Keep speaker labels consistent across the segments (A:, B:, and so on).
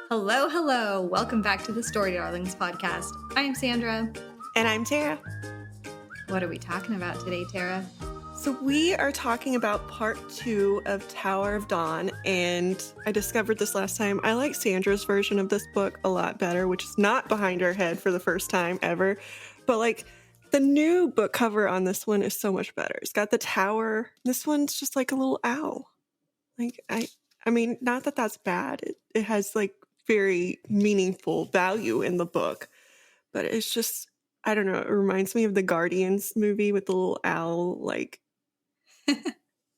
A: Hello, hello. Welcome back to the Story Darlings podcast. I am Sandra.
B: And I'm Tara.
A: What are we talking about today, Tara?
B: So we are talking about part 2 of Tower of Dawn, and I discovered this last time. I like Sandra's version of this book a lot better, which is not behind her head for the first time ever. But like the new book cover on this one is so much better. It's got the tower. This one's just like a little owl. Like I mean, not that that's bad. It has like very meaningful value in the book, but it's just, I don't know, it reminds me of the Guardians movie with the little owl, like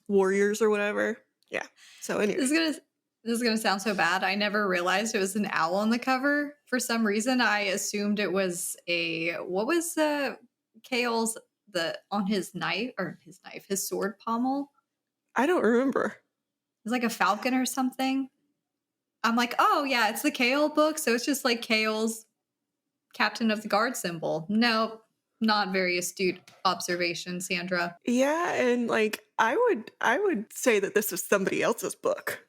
B: warriors or whatever. Yeah. So anyway.
A: This is gonna sound so bad. I never realized it was an owl on the cover. For some reason, I assumed it was what was Chaol's on his sword pommel?
B: I don't remember.
A: It's like a falcon or something. I'm like, oh yeah, it's the Chaol book, so it's just like Chaol's Captain of the Guard symbol. Nope, not very astute observation, Sandra.
B: Yeah, and like I would say that this is somebody else's book.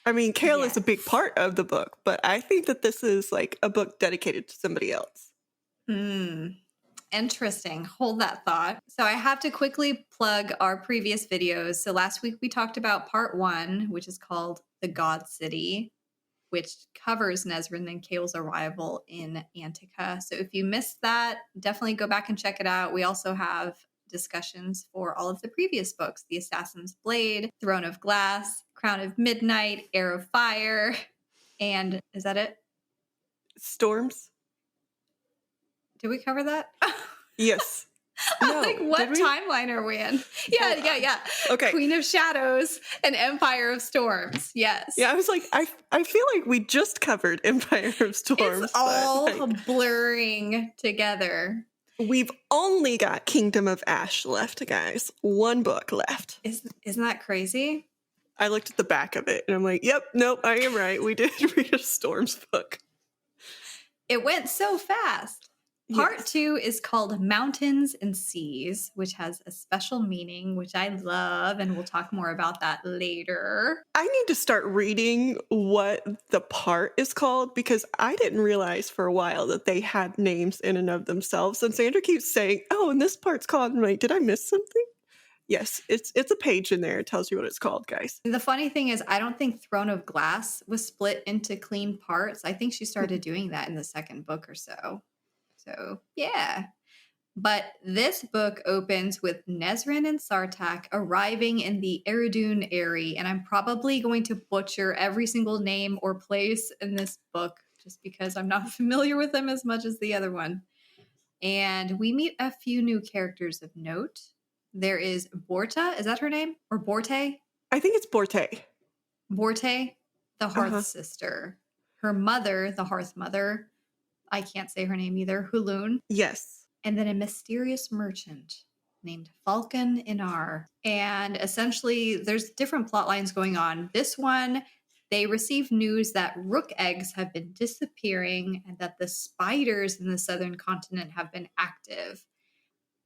B: I mean, Chaol is a big part of the book, but I think that this is like a book dedicated to somebody else.
A: Interesting. Hold that thought. So I have to quickly plug our previous videos. So last week we talked about part 1, which is called The God City, which covers Yrene and Chaol's arrival in Antica. So if you missed that, definitely go back and check it out. We also have discussions for all of the previous books: The Assassin's Blade, Throne of Glass, Crown of Midnight, Heir of Fire, and is that it?
B: Storms.
A: Did we cover that?
B: Yes.
A: No, like, what timeline are we in? Yeah.
B: Okay.
A: Queen of Shadows and Empire of Storms. Yes.
B: Yeah, I was like, I feel like we just covered Empire of Storms.
A: It's all blurring together.
B: We've only got Kingdom of Ash left, guys. One book left.
A: Isn't that crazy?
B: I looked at the back of it and I'm like, yep, nope, I am right. We did read a Storms book.
A: It went so fast. Part 2 is called Mountains and Seas, which has a special meaning, which I love, and we'll talk more about that later.
B: I need to start reading what the part is called, because I didn't realize for a while that they had names in and of themselves. And Sandra keeps saying, oh, and this part's called, I'm like, did I miss something? Yes, it's a page in there. It tells you what it's called, guys.
A: The funny thing is, I don't think Throne of Glass was split into clean parts. I think she started doing that in the second book or so. So, yeah. But this book opens with Yrene and Sartak arriving in the Eriadune Eyrie, and I'm probably going to butcher every single name or place in this book just because I'm not familiar with them as much as the other one. And we meet a few new characters of note. There is Borta. Is that her name? Or Borte?
B: I think it's Borte.
A: Borte, the Hearth sister. Her mother, the Hearth mother, I can't say her name either, Hulun.
B: Yes.
A: And then a mysterious merchant named Falcon Inar. And essentially, there's different plot lines going on. This one, they receive news that rook eggs have been disappearing and that the spiders in the southern continent have been active.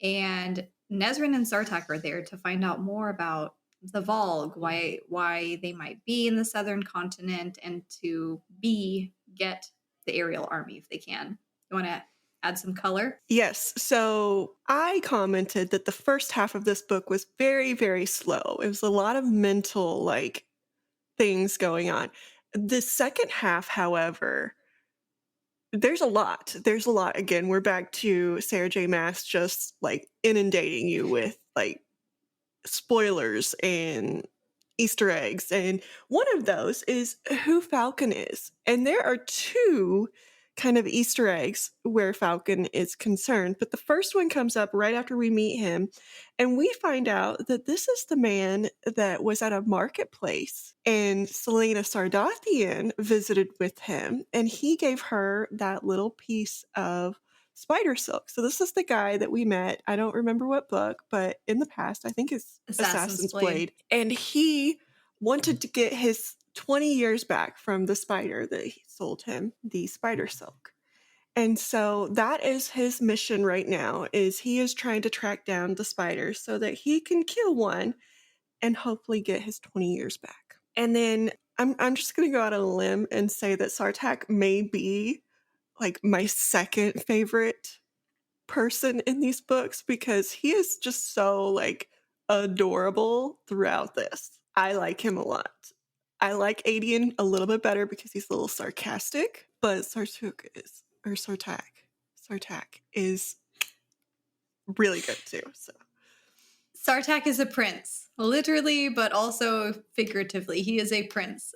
A: And Yrene and Sartak are there to find out more about the Volg, why they might be in the southern continent, and to get the aerial army if they can. You want to add some color?
B: Yes. So I commented that the first half of this book was very, very slow. It was a lot of mental like things going on. The second half, however, there's a lot. There's a lot. Again, we're back to Sarah J Maas just like inundating you with like spoilers and Easter eggs, and one of those is who Falcon is. And there are 2 kind of Easter eggs where Falcon is concerned, but the first one comes up right after we meet him, and we find out that this is the man that was at a marketplace, and Selena Sardathian visited with him, and he gave her that little piece of spider silk. So this is the guy that we met. I don't remember what book, but in the past, I think it's Assassin's Blade. And he wanted to get his 20 years back from the spider that he sold him, the spider silk. And so that is his mission right now, is he is trying to track down the spiders so that he can kill one and hopefully get his 20 years back. And then I'm just gonna go out on a limb and say that Sartak may be like my second favorite person in these books because he is just so like adorable throughout this. I like him a lot. I like Adian a little bit better because he's a little sarcastic, but Sartak is really good too. So
A: Sartak is a prince, literally, but also figuratively. He is a prince.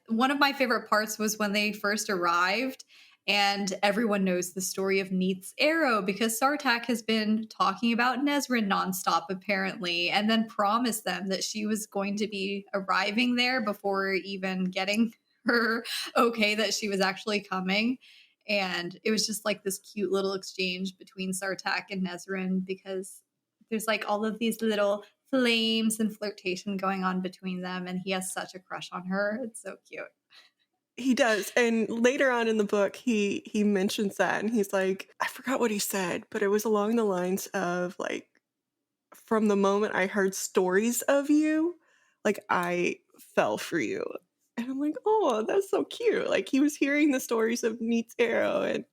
A: One of my favorite parts was when they first arrived, and everyone knows the story of Neith's arrow because Sartak has been talking about Nesrin nonstop, apparently, and then promised them that she was going to be arriving there before even getting her okay that she was actually coming. And it was just like this cute little exchange between Sartak and Nesrin because there's like all of these little flames and flirtation going on between them, and he has such a crush on her. It's so cute.
B: he does. And later on in the book, he mentions that and he's like, I forgot what he said, but it was along the lines of like, from the moment I heard stories of you, like I fell for you. And I'm like, oh, that's so cute. Like he was hearing the stories of Neith's arrow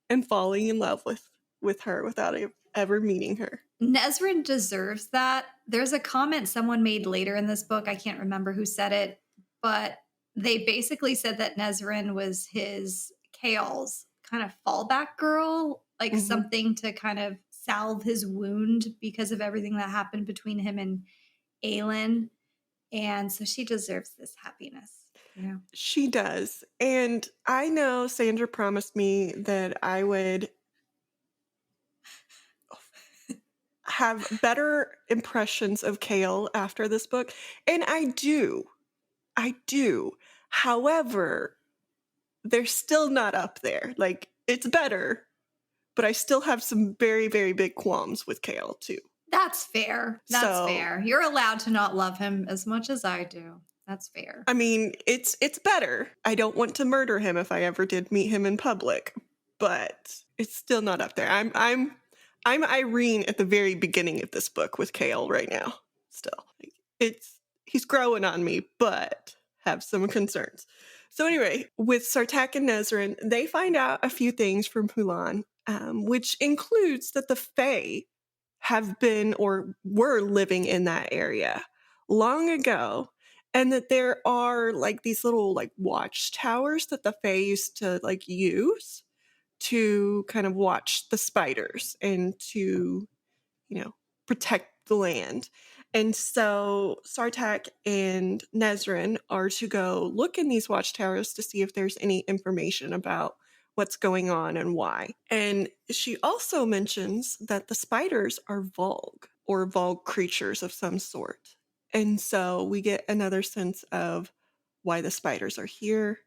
B: and falling in love with her without ever meeting her.
A: Nesrin deserves that. There's a comment someone made later in this book. I can't remember who said it, but they basically said that Nesrin was his Chaol's kind of fallback girl, like something to kind of salve his wound because of everything that happened between him and Aelin. And so she deserves this happiness. Yeah.
B: She does. And I know Sandra promised me that I would have better impressions of Chaol after this book. And I do. I do. However, they're still not up there. Like, it's better, but I still have some very, very big qualms with Chaol, too.
A: That's fair. That's fair. You're allowed to not love him as much as I do. That's fair.
B: I mean, it's better. I don't want to murder him if I ever did meet him in public, but it's still not up there. I'm Yrene at the very beginning of this book with Chaol right now. Still, he's growing on me, but have some concerns. So anyway, with Sartak and Nesrin, they find out a few things from Hulan, which includes that the Fae have been or were living in that area long ago, and that there are like these little like watchtowers that the Fae used to like use to kind of watch the spiders and to, protect the land. And so Sartak and Nesrin are to go look in these watchtowers to see if there's any information about what's going on and why. And she also mentions that the spiders are Volg or Volg creatures of some sort. And so we get another sense of why the spiders are here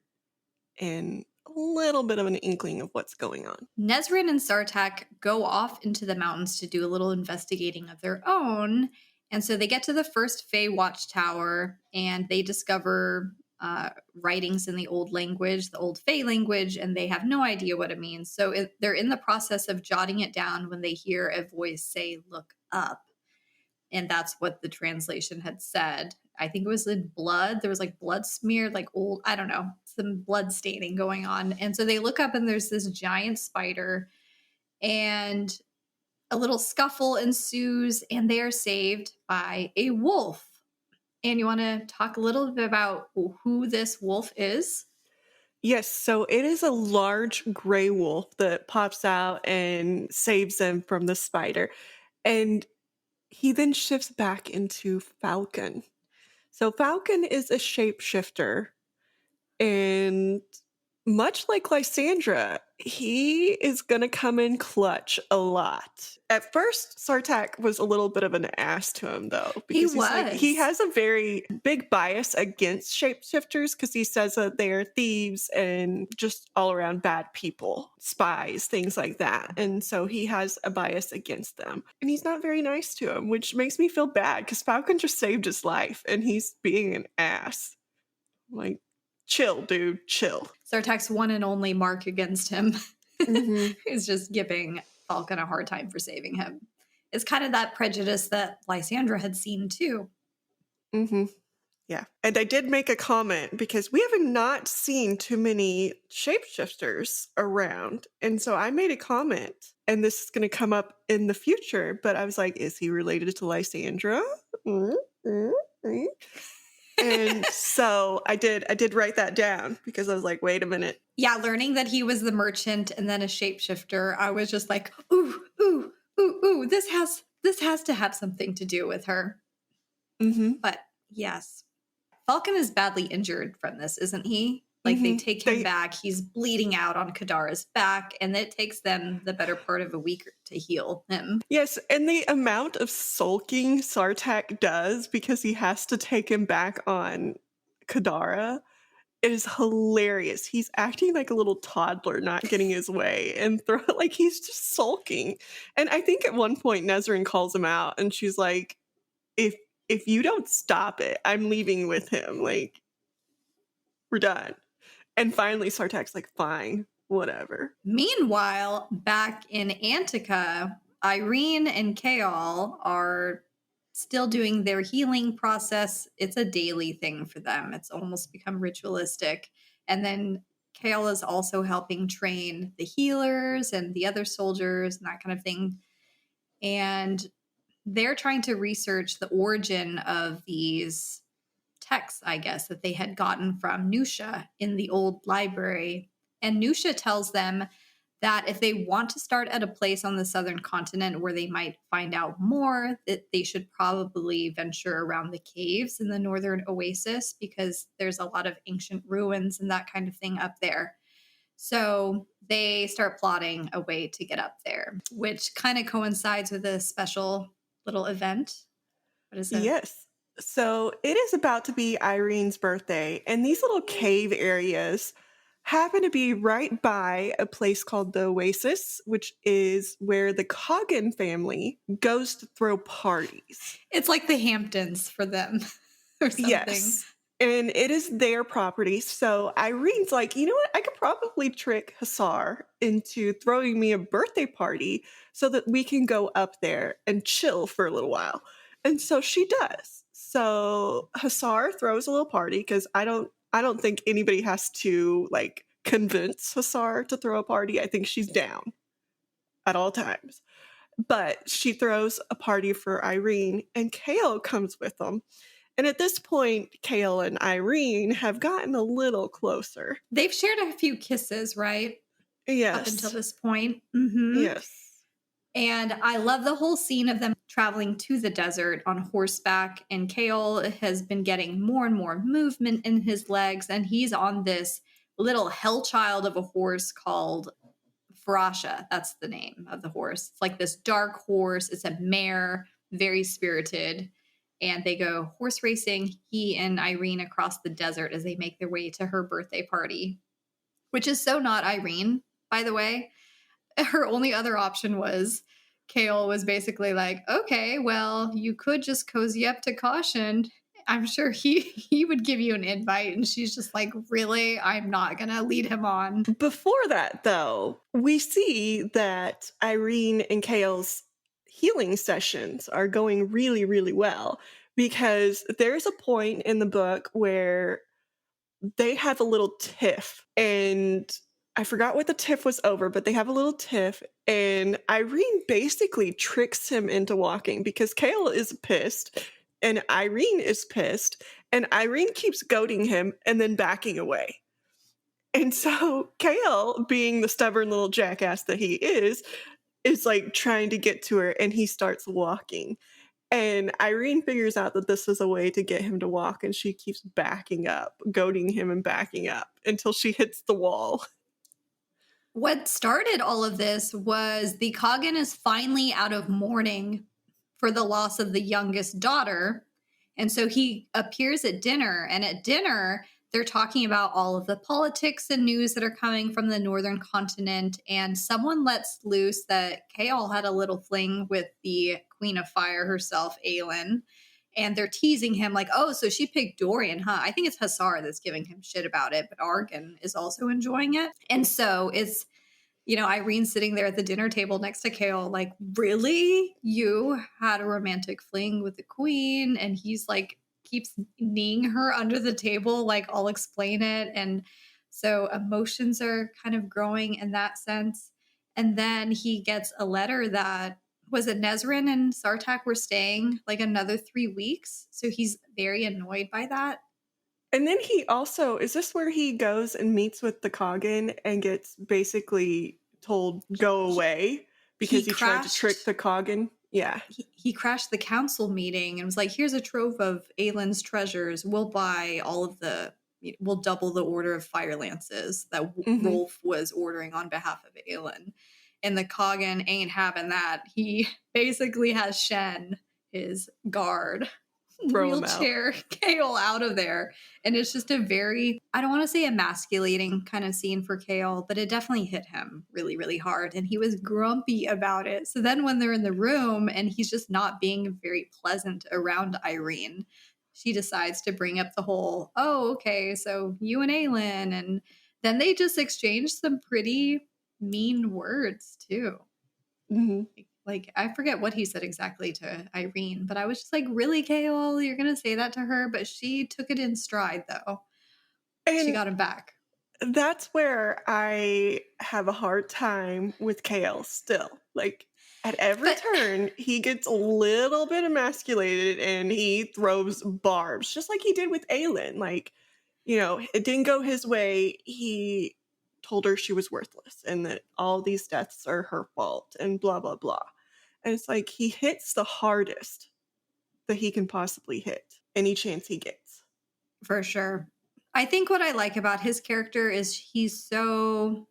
B: and a little bit of an inkling of what's going on.
A: Nesrin and Sartak go off into the mountains to do a little investigating of their own. And so they get to the first Fae watchtower and they discover writings in the old language, the old Fae language, and they have no idea what it means. So they're in the process of jotting it down when they hear a voice say, "Look up." And that's what the translation had said. I think it was in blood. There was like blood smeared, like old, I don't know, some blood staining going on. And so they look up and there's this giant spider and a little scuffle ensues and they are saved by a wolf. And you want to talk a little bit about who this wolf is?
B: Yes, so it is a large gray wolf that pops out and saves them from the spider. And he then shifts back into Falcon. So Falcon is a shapeshifter, and much like Lysandra, he is going to come in clutch a lot. At first, Sartak was a little bit of an ass to him, though. Because he has a very big bias against shapeshifters because he says that they are thieves and just all around bad people, spies, things like that. And so he has a bias against them. And he's not very nice to him, which makes me feel bad because Falcon just saved his life and he's being an ass. Like, chill, dude, chill.
A: Sartak's one and only mark against him is just giving Falcon a hard time for saving him. It's kind of that prejudice that Lysandra had seen too.
B: Yeah. And I did make a comment because we have not seen too many shapeshifters around. And so I made a comment, and this is going to come up in the future, but I was like, is he related to Lysandra? Mm, mm, mm. And so I did write that down because I was like, wait a minute.
A: Yeah, learning that he was the merchant and then a shapeshifter, I was just like, ooh, ooh, ooh, ooh, this has to have something to do with her.
B: Mm-hmm.
A: But yes. Falcon is badly injured from this, isn't he? Like they take him back. He's bleeding out on Kadara's back, and it takes them the better part of a week to heal him.
B: Yes, and the amount of sulking Sartak does because he has to take him back on Kadara is hilarious. He's acting like a little toddler not getting his way and like he's just sulking. And I think at one point Nezrin calls him out and she's like, if you don't stop it, I'm leaving with him. Like, we're done. And finally Sartak's like, fine, whatever.
A: Meanwhile, back in Antica, Yrene and Chaol are still doing their healing process. It's a daily thing for them. It's almost become ritualistic. And then Chaol is also helping train the healers and the other soldiers and that kind of thing. And they're trying to research the origin of these texts, I guess, that they had gotten from Nusha in the old library. And Nusha tells them that if they want to start at a place on the southern continent where they might find out more, that they should probably venture around the caves in the northern Oasis because there's a lot of ancient ruins and that kind of thing up there. So they start plotting a way to get up there, which kind of coincides with a special little event. What is it?
B: Yes. So it is about to be Irene's birthday, and these little cave areas happen to be right by a place called the Oasis, which is where the Coggin family goes to throw parties.
A: It's like the Hamptons for them or something.
B: Yes. And it is their property. So Irene's like, you know what? I could probably trick Hussar into throwing me a birthday party so that we can go up there and chill for a little while. And so she does. So Hussar throws a little party because I don't think anybody has to like convince Hussar to throw a party. I think she's down at all times. But she throws a party for Yrene, and Chaol comes with them. And at this point, Chaol and Yrene have gotten a little closer.
A: They've shared a few kisses, right?
B: Yes.
A: Up until this point. Mm-hmm.
B: Yes.
A: And I love the whole scene of them traveling to the desert on horseback. And Chaol has been getting more and more movement in his legs. And he's on this little hell child of a horse called Farasha. That's the name of the horse. It's like this dark horse. It's a mare, very spirited. And they go horse racing, he and Yrene, across the desert as they make their way to her birthday party, which is so not Yrene, by the way. Her only other option was Chaol was basically like, okay, well, you could just cozy up to Caution. I'm sure he would give you an invite. And she's just like, really? I'm not going to lead him on.
B: Before that, though, we see that Yrene and Chaol's healing sessions are going really, really well because there's a point in the book where they have a little tiff, and I forgot what the tiff was over, but they have a little tiff, and Yrene basically tricks him into walking because Chaol is pissed and Yrene is pissed, and Yrene keeps goading him and then backing away. And so Chaol, being the stubborn little jackass that he is like trying to get to her, and he starts walking. And Yrene figures out that this is a way to get him to walk, and she keeps backing up, goading him and backing up until she hits the wall.
A: What started all of this was the Coggin is finally out of mourning for the loss of the youngest daughter. And so he appears at dinner, and at dinner, they're talking about all of the politics and news that are coming from the northern continent. And someone lets loose that Chaol had a little fling with the Queen of Fire herself, Aelin. And they're teasing him like, oh, so she picked Dorian, huh? I think it's Hussar that's giving him shit about it, but Argan is also enjoying it. And so it's, Yrene sitting there at the dinner table next to Chaol, like, really? You had a romantic fling with the queen? And he's like, keeps kneeing her under the table, like, I'll explain it. And so emotions are kind of growing in that sense. And then he gets a letter that was it Nezrin and Sartak were staying like another 3 weeks. So he's very annoyed by that.
B: And then he also, is this where he goes and meets with the Coggin and gets basically told go away because he tried to trick the Coggin? Yeah.
A: He crashed the council meeting and was like, here's a trove of Aelin's treasures. We'll buy all of we'll double the order of fire lances that Rolf was ordering on behalf of Aelin. And the Coggin ain't having that. He basically has Shen, his guard, wheelchair Chaol out of there. And it's just a very, I don't want to say emasculating kind of scene for Chaol, but it definitely hit him really, really hard. And he was grumpy about it. So then when they're in the room and he's just not being very pleasant around Yrene, she decides to bring up the whole, oh, okay, so you and Aelin. And then they just exchange some pretty mean words too. Like, I forget what he said exactly to Yrene, but I was just like, really, Chaol? You're going to say that to her? But she took it in stride, though. And she got him back.
B: That's where I have a hard time with Chaol still. Like, at every turn, he gets a little bit emasculated and he throws barbs, just like he did with Aelin. Like, you know, it didn't go his way. He told her she was worthless and that all these deaths are her fault and blah, blah, blah. And it's like he hits the hardest that he can possibly hit any chance he gets.
A: For sure. I think what I like about his character is he's so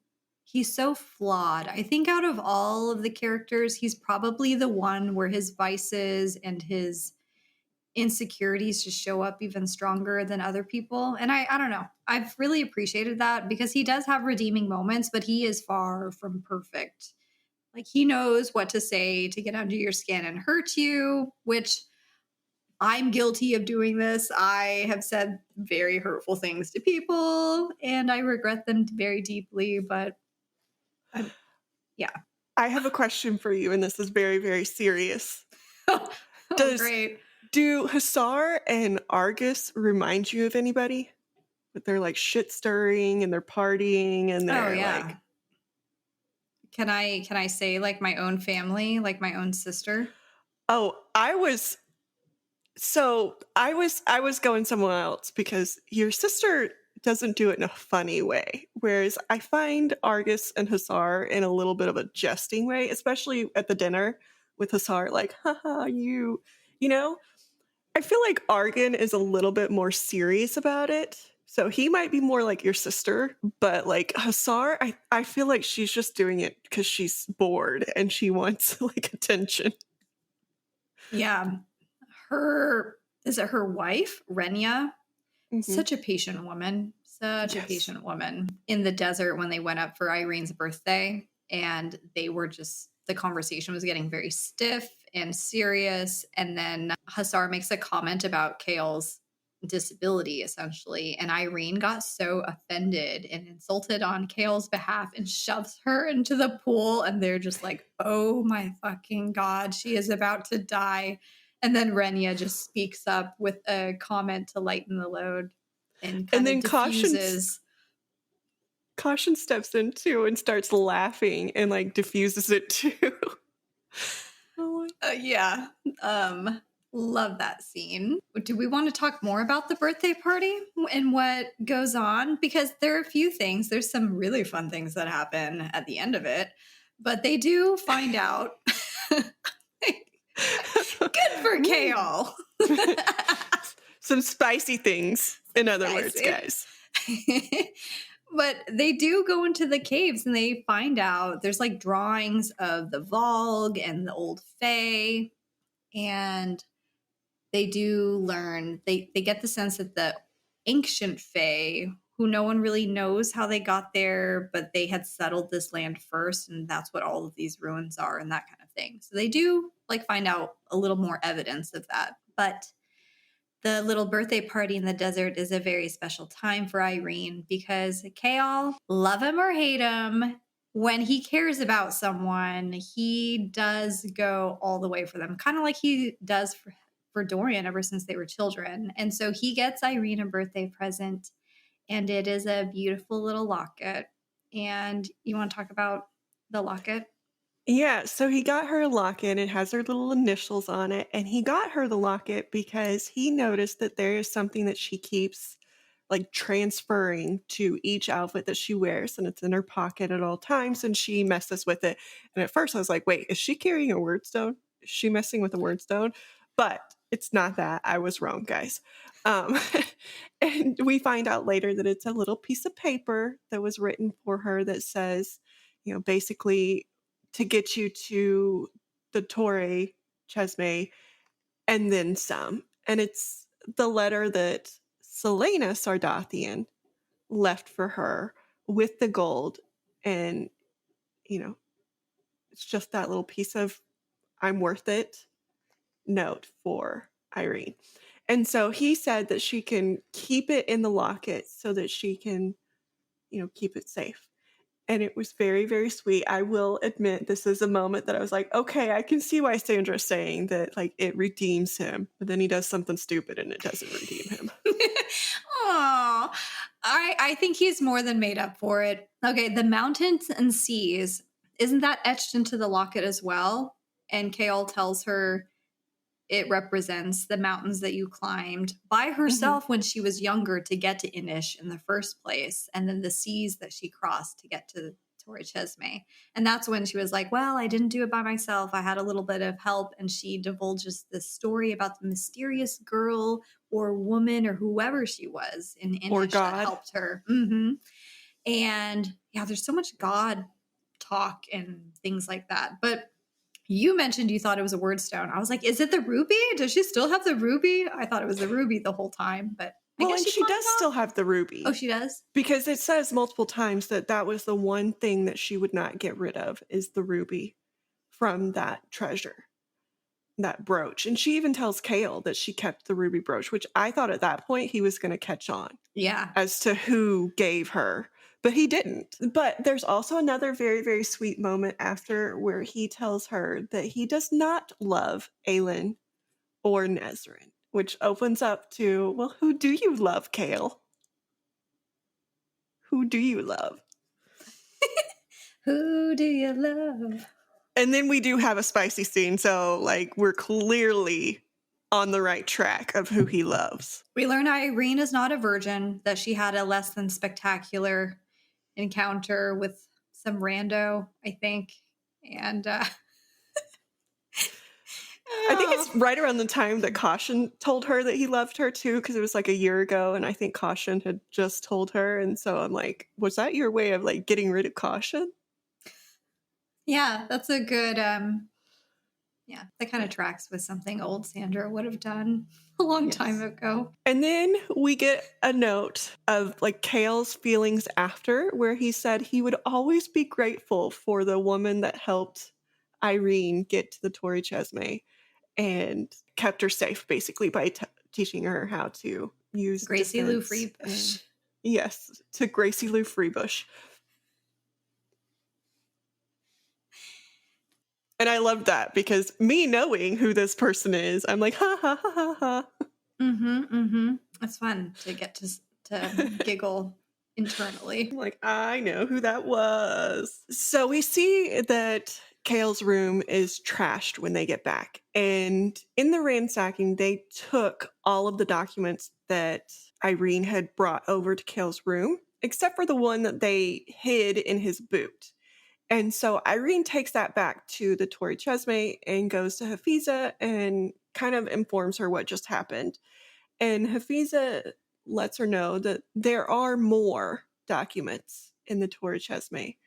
A: flawed. I think out of all of the characters, he's probably the one where his vices and his insecurities just show up even stronger than other people. And I don't know. I've really appreciated that because he does have redeeming moments, but he is far from perfect. Like, he knows what to say to get under your skin and hurt you, which I'm guilty of doing this. I have said very hurtful things to people and I regret them very deeply, but yeah.
B: I have a question for you, and this is very, very serious.
A: Great.
B: Do Hussar and Argus remind you of anybody? That they're like shit stirring and they're partying and they're like.
A: Can I say like my own family, like my own sister?
B: Oh, I was going somewhere else because your sister doesn't do it in a funny way. Whereas I find Argus and Hussar in a little bit of a jesting way, especially at the dinner with Hussar, like, haha, you know? I feel like Argan is a little bit more serious about it. So he might be more like your sister, but like Hussar, I feel like she's just doing it because she's bored and she wants like attention.
A: Yeah. Is it her wife, Renya? Such a patient woman. Such a patient woman in the desert when they went up for Irene's birthday. And they were just, the conversation was getting very stiff and serious. And then Hussar makes a comment about Chaol's disability, essentially. And Yrene got so offended and insulted on Chaol's behalf and shoves her into the pool. And they're just like, oh my fucking God, she is about to die. And then Renya just speaks up with a comment to lighten the load and then diffuses.
B: Caution steps in too and starts laughing and like diffuses it too.
A: Yeah. Love that scene. Do we want to talk more about the birthday party and what goes on? Because there are a few things. There's some really fun things that happen at the end of it, but they do find out. Good for Chaol.
B: Some spicy things, in other words, guys.
A: But they do go into the caves and they find out there's like drawings of the Volg and the old Fae. And they do learn, they get the sense that the ancient Fae, who no one really knows how they got there, but they had settled this land first. And that's what all of these ruins are and that kind of thing. So they do like find out a little more evidence of that. But the little birthday party in the desert is a very special time for Yrene because Chaol, love him or hate him, when he cares about someone, he does go all the way for them. Kind of like he does for Dorian ever since they were children. And so he gets Yrene a birthday present, and it is a beautiful little locket. And you want to talk about the locket?
B: Yeah, so he got her a locket. It has her little initials on it. And he got her the locket because he noticed that there is something that she keeps like transferring to each outfit that she wears. And it's in her pocket at all times. And she messes with it. And at first I was like, wait, is she carrying a word stone? Is she messing with a word stone? But it's not that. I was wrong, guys. Um, and we find out later that it's a little piece of paper that was written for her that says, basically to get you to the Torre Chesme and then some. And it's the letter that Selena Sardathian left for her with the gold. And, it's just that little piece of I'm worth it note for Yrene. And so he said that she can keep it in the locket so that she can, keep it safe. And it was very, very sweet. I will admit this is a moment that I was like, okay, I can see why Sandra's saying that like it redeems him, but then he does something stupid and it doesn't redeem him.
A: Oh, I think he's more than made up for it. Okay, the mountains and seas, isn't that etched into the locket as well? And Chaol tells her it represents the mountains that you climbed by herself when she was younger to get to Inish in the first place, and then the seas that she crossed to get to Torre Chesme. And that's when she was like, well, I didn't do it by myself. I had a little bit of help. And she divulges this story about the mysterious girl or woman or whoever she was in
B: Or
A: Inish
B: God.
A: that helped her. And yeah, there's so much God talk and things like that. But you mentioned you thought it was a word stone. I was like, is it the ruby? Does she still have the ruby? I thought it was the ruby the whole time, but I
B: Well,
A: guess
B: and she
A: pawned
B: does
A: it off.
B: still have the ruby.
A: Oh, she does?
B: Because it says multiple times that that was the one thing that she would not get rid of is the ruby from that treasure, that brooch. And she even tells Chaol that she kept the ruby brooch, which I thought at that point he was going to catch on
A: Yeah.
B: as to who gave her, but he didn't. But there's also another very, very sweet moment after where he tells her that he does not love Aelin or Nezrin, which opens up to, well, who do you love, Chaol? Who do you love?
A: Who do you love?
B: And then we do have a spicy scene, so like we're clearly on the right track of who he loves.
A: We learn Yrene is not a virgin, that she had a less than spectacular encounter with some rando, I think. And
B: I think it's right around the time that Caution told her that he loved her too, because it was like a year ago, and I think Caution had just told her, and so I'm like, was that your way of like getting rid of Caution?
A: yeah, that's a good yeah, that kind of tracks with something old Sandra would have done a long time ago.
B: And then we get a note of like Chaol's feelings after, where he said he would always be grateful for the woman that helped Yrene get to the Torre Chesme and kept her safe, basically, by teaching her how to use
A: Gracie Lou
B: defense.
A: Freebush.
B: Yes, to Gracie Lou Freebush. And I love that because me knowing who this person is, I'm like, ha ha ha ha ha.
A: It's fun to get to giggle internally.
B: I'm like, I know who that was. So we see that Chaol's room is trashed when they get back. And in the ransacking, they took all of the documents that Yrene had brought over to Chaol's room, except for the one that they hid in his boot. And so Yrene takes that back to the Torre Chesme and goes to Hafiza and kind of informs her what just happened. And Hafiza lets her know that there are more documents in the Torre Chesme,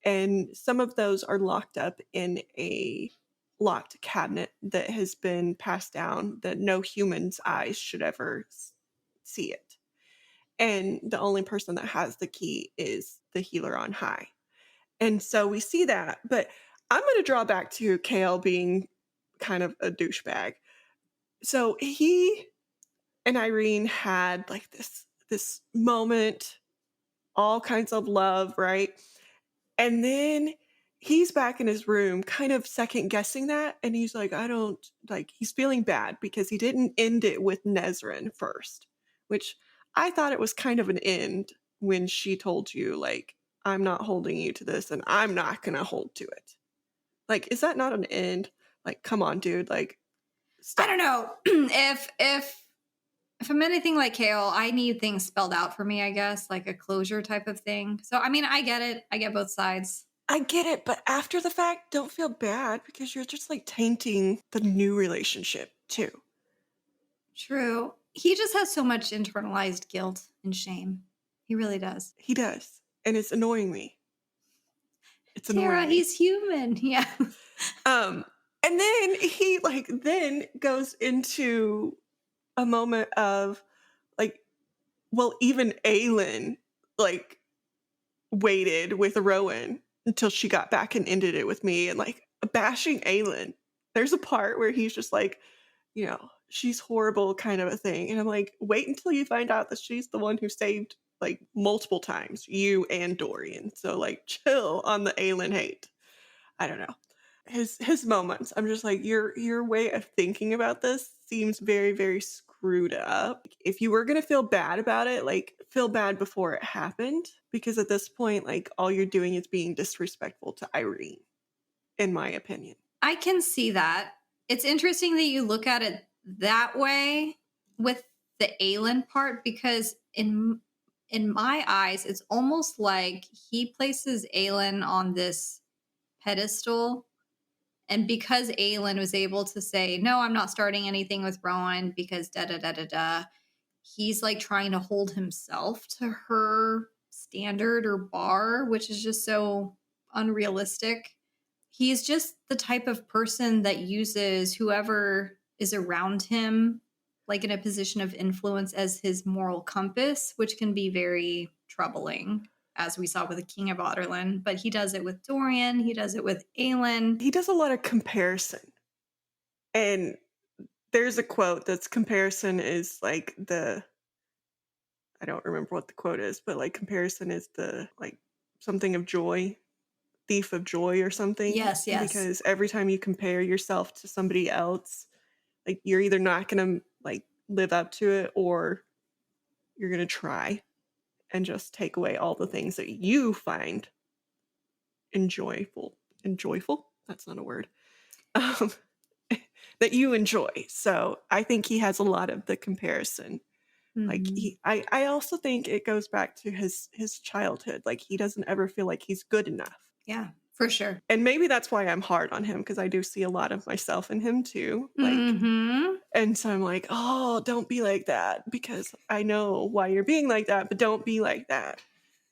B: and some of those are locked up in a locked cabinet that has been passed down that no human's eyes should ever see it. And the only person that has the key is the healer on high. And so we see that, but I'm going to draw back to Chaol being kind of a douchebag. So he and Yrene had like this moment, all kinds of love, right? And then he's back in his room kind of second guessing that, and he's like, I don't like, he's feeling bad because he didn't end it with Nezrin first, which I thought it was kind of an end when she told you, like, I'm not holding you to this and I'm not gonna hold to it. Like, is that not an end? Like, come on, dude, like,
A: I
B: stop.
A: don't know. If I'm anything like Chaol, I need things spelled out for me, I guess, like a closure type of thing. So I mean, I get it. I get both sides.
B: I get it, but after the fact, don't feel bad because you're just like tainting the new relationship too.
A: True. He just has so much internalized guilt and shame. He really does.
B: He does. And it's annoying me. It's
A: Tara,
B: annoying me.
A: he's human. Yeah.
B: And then he like then goes into a moment of like, well, even Aelin like waited with Rowan until she got back and ended it with me, and like bashing Aelin. There's a part where he's just like, you know, she's horrible kind of a thing. And I'm like, wait until you find out that she's the one who saved like multiple times you and Dorian. So like chill on the Aelin hate. I don't know. His moments, I'm just like, your way of thinking about this seems very, very screwed up. If you were gonna feel bad about it, like feel bad before it happened. Because at this point, like all you're doing is being disrespectful to Yrene, in my opinion.
A: I can see that. It's interesting that you look at it that way with the Aelin part, because in my eyes, it's almost like he places Aelin on this pedestal. And because Aelin was able to say, no, I'm not starting anything with Rowan because da da da da da, he's like trying to hold himself to her standard or bar, which is just so unrealistic. He's just the type of person that uses whoever is around him, like in a position of influence, as his moral compass, which can be very troubling, as we saw with the King of Otterland. But he does it with Dorian, he does it with Aelin.
B: He does a lot of comparison. And there's a quote that's comparison is like the, I don't remember what the quote is, but like comparison is the like something of joy, thief of joy or something.
A: Yes, yes.
B: Because every time you compare yourself to somebody else, like you're either not gonna like live up to it or you're gonna try and just take away all the things that you find enjoyable. That's not a word. That you enjoy. So I think he has a lot of the comparison. Like I also think it goes back to his childhood. Like he doesn't ever feel like he's good enough.
A: Yeah, for sure.
B: And maybe that's why I'm hard on him, because I do see a lot of myself in him too. Like, and so I'm like, oh, don't be like that, because I know why you're being like that, but don't be like that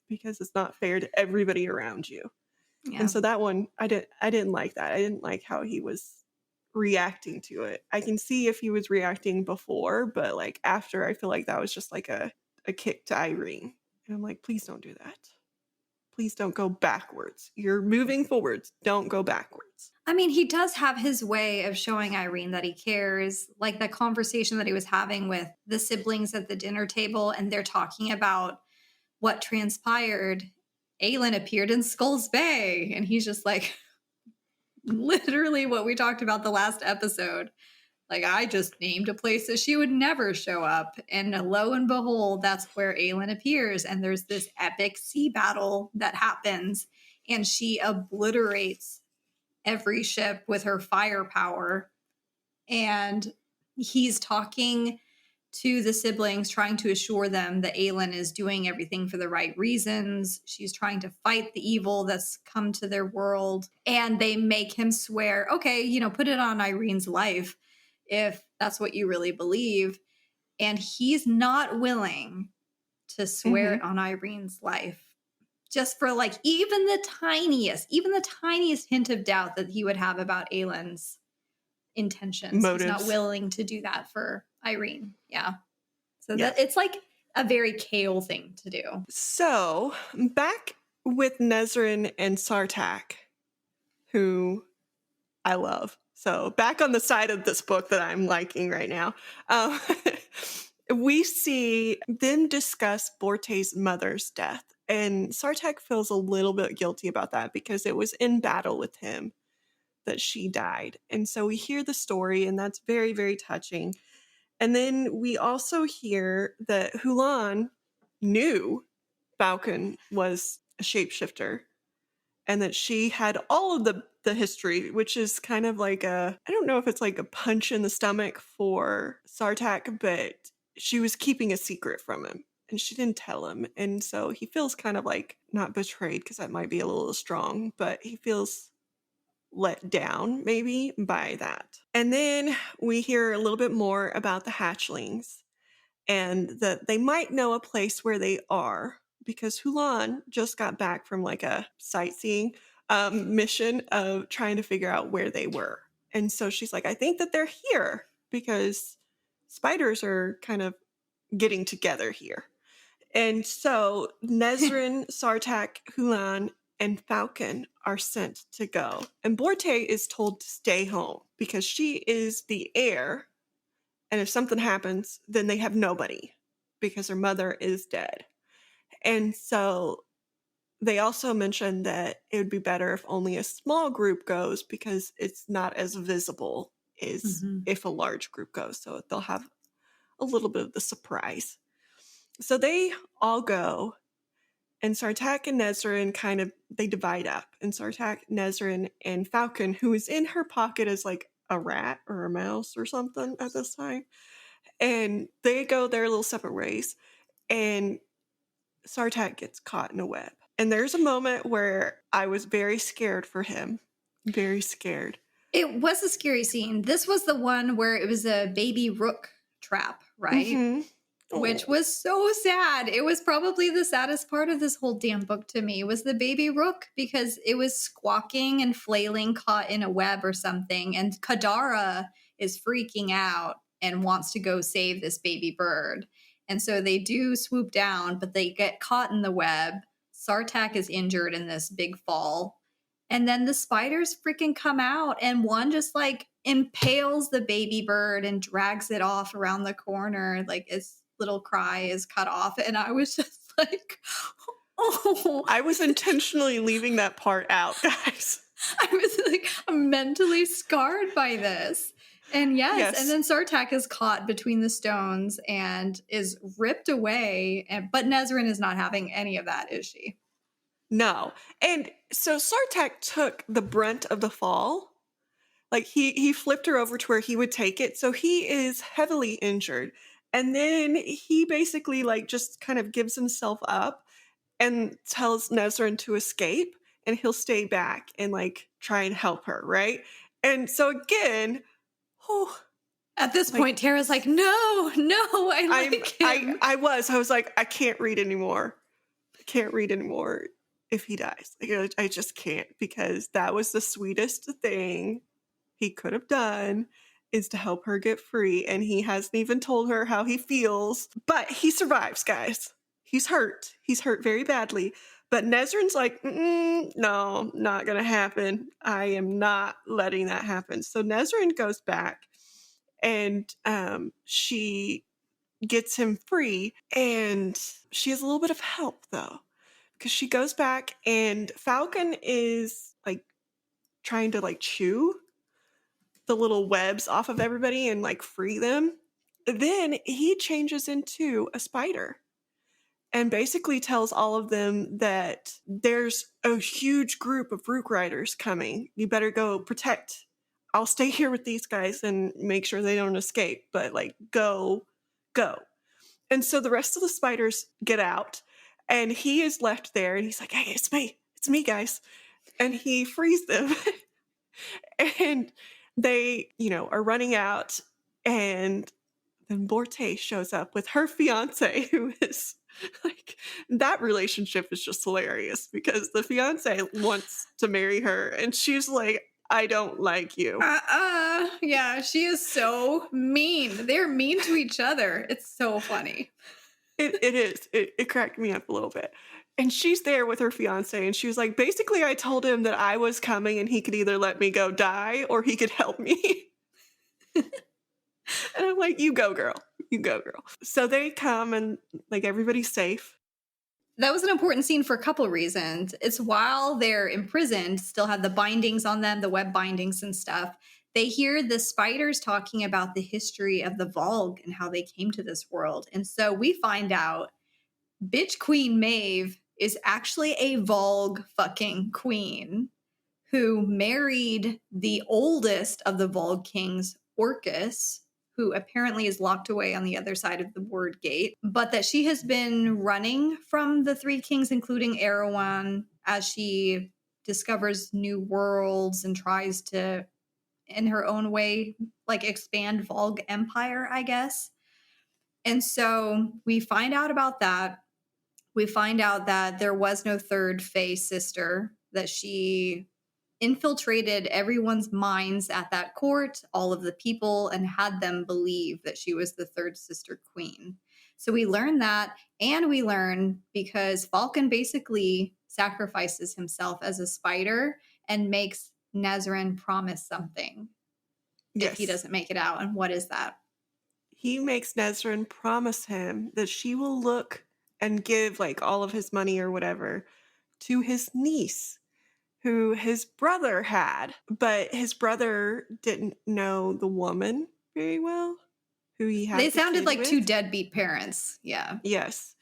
B: because it's not fair to everybody around you. Yeah. And so that one, I didn't like that. I didn't like how he was reacting to it. I can see if he was reacting before, but like after, I feel like that was just like a kick to Yrene. And I'm like, please don't do that. Please don't go backwards. You're moving forwards. Don't go backwards.
A: I mean, he does have his way of showing Yrene that he cares. Like the conversation that he was having with the siblings at the dinner table, and they're talking about what transpired. Aelin appeared in Skulls Bay, and he's just like, literally what we talked about the last episode. Like, I just named a place that she would never show up. And lo and behold, that's where Aelin appears. And there's this epic sea battle that happens. And she obliterates every ship with her firepower. And he's talking to the siblings, trying to assure them that Aelin is doing everything for the right reasons. She's trying to fight the evil that's come to their world. And they make him swear, okay, you know, put it on Yrene's life if that's what you really believe. And he's not willing to swear it on Yrene's life, just for like even the tiniest hint of doubt that he would have about Aelin's intentions.
B: Motives.
A: He's not willing to do that for Yrene. Yeah. So that it's like a very Chaol thing to do.
B: So back with Nezrin and Sartak, who I love. So back on the side of this book that I'm liking right now, we see them discuss Borte's mother's death. And Sartek feels a little bit guilty about that because it was in battle with him that she died. And so we hear the story, and that's very, very touching. And then we also hear that Hulan knew Falcon was a shapeshifter and that she had all of the history, which is kind of like I don't know if it's like a punch in the stomach for Sartak, but she was keeping a secret from him and she didn't tell him. And so he feels kind of like not betrayed, because that might be a little strong, but he feels let down maybe by that. And then we hear a little bit more about the hatchlings and that they might know a place where they are, because Hulan just got back from like a sightseeing mission of trying to figure out where they were. And so she's like, I think that they're here because spiders are kind of getting together here. And so Nezrin, Sartak, Hulan, and Falcon are sent to go. And Borte is told to stay home because she is the heir. And if something happens, then they have nobody because her mother is dead. And so they also mentioned that it would be better if only a small group goes because it's not as visible as if a large group goes. So they'll have a little bit of the surprise. So they all go, and Sartak and Nezrin kind of, they divide up. And Sartak, Nezrin, and Falcon, who is in her pocket as like a rat or a mouse or something at this time, and they go their little separate ways. And Sartak gets caught in a web. And there's a moment where I was very scared for him. Very scared.
A: It was a scary scene. This was the one where it was a baby rook trap, right?
B: Mm-hmm.
A: Which was so sad. It was probably the saddest part of this whole damn book to me was the baby rook, because it was squawking and flailing caught in a web or something. And Kadara is freaking out and wants to go save this baby bird. And so they do swoop down, but they get caught in the web. Sartak is injured in this big fall. And then the spiders freaking come out, and one just like impales the baby bird and drags it off around the corner. Like its little cry is cut off. And I was just like, oh.
B: I was intentionally leaving that part out, guys.
A: I was like mentally scarred by this. And yes, and then Sartak is caught between the stones and is ripped away. But Nezrin is not having any of that, is she?
B: No. And so Sartak took the brunt of the fall. Like he flipped her over to where he would take it. So he is heavily injured. And then he basically like just kind of gives himself up and tells Nezrin to escape, and he'll stay back and like try and help her, right? And so again,
A: at this point, Tara's like, no, I like him.
B: I was like, I can't read anymore. I can't read anymore if he dies. Like, I just can't, because that was the sweetest thing he could have done, is to help her get free. And he hasn't even told her how he feels. But he survives, guys. He's hurt. He's hurt very badly. But Nezrin's like, no, not going to happen. I am not letting that happen. So Nezrin goes back, and she gets him free. And she has a little bit of help, though, because she goes back, and Falcon is like trying to like chew the little webs off of everybody and like free them. Then he changes into a spider and basically tells all of them that there's a huge group of Rook Riders coming. You better go protect. I'll stay here with these guys and make sure they don't escape, but like go. And so the rest of the spiders get out, and he is left there, and he's like, hey, it's me, guys. And he frees them. And they, are running out, and then Borte shows up with her fiance, who is like, that relationship is just hilarious because the fiance wants to marry her, and she's like, I don't like you.
A: Yeah, she is so mean. They're mean to each other. It's so funny.
B: It is. It cracked me up a little bit. And she's there with her fiance, and she was like, basically, I told him that I was coming and he could either let me go die or he could help me. And I'm like, you go, girl. You go, girl. So they come, and like everybody's safe.
A: That was an important scene for a couple reasons. It's while they're imprisoned, still have the bindings on them, the web bindings and stuff. They hear the spiders talking about the history of the Volg and how they came to this world. And so we find out bitch Queen Maeve is actually a Volg fucking queen who married the oldest of the Volg kings, Orcus, who apparently is locked away on the other side of the word gate, but that she has been running from the three kings, including Erewhon, as she discovers new worlds and tries to, in her own way, like expand Volg Empire, I guess. And so we find out about that. We find out that there was no third Fae sister, that she infiltrated everyone's minds at that court, all of the people, and had them believe that she was the third sister queen. So we learn that, and we learn because Falcon basically sacrifices himself as a spider and makes Nezran promise something if he doesn't make it out. And what is that?
B: He makes Nezran promise him that she will look and give like all of his money or whatever to his niece, who his brother had, but his brother didn't know the woman very well, who he had.
A: They sounded like
B: with.
A: Two deadbeat parents. Yeah.
B: Yes.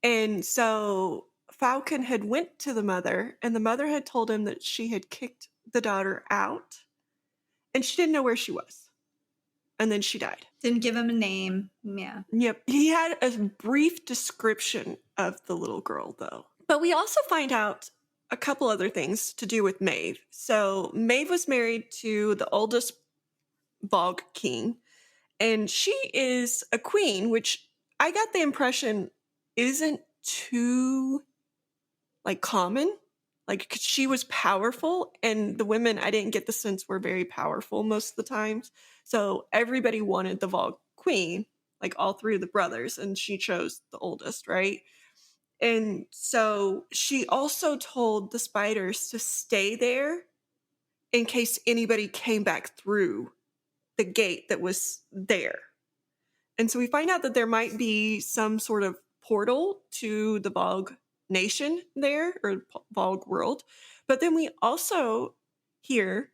B: And so Falcon had went to the mother, and the mother had told him that she had kicked the daughter out, and she didn't know where she was. And then she died.
A: Didn't give him a name. Yeah.
B: Yep. He had a brief description of the little girl, though. But we also find out a couple other things to do with Maeve. So Maeve was married to the oldest Volg king, and she is a queen, which I got the impression isn't too like common. Like, 'cause she was powerful, and the women, I didn't get the sense, were very powerful most of the times. So everybody wanted the Volg queen, like all three of the brothers, and she chose the oldest, right? And so she also told the spiders to stay there in case anybody came back through the gate that was there. And so we find out that there might be some sort of portal to the Volg nation there, or Volg world. But then we also hear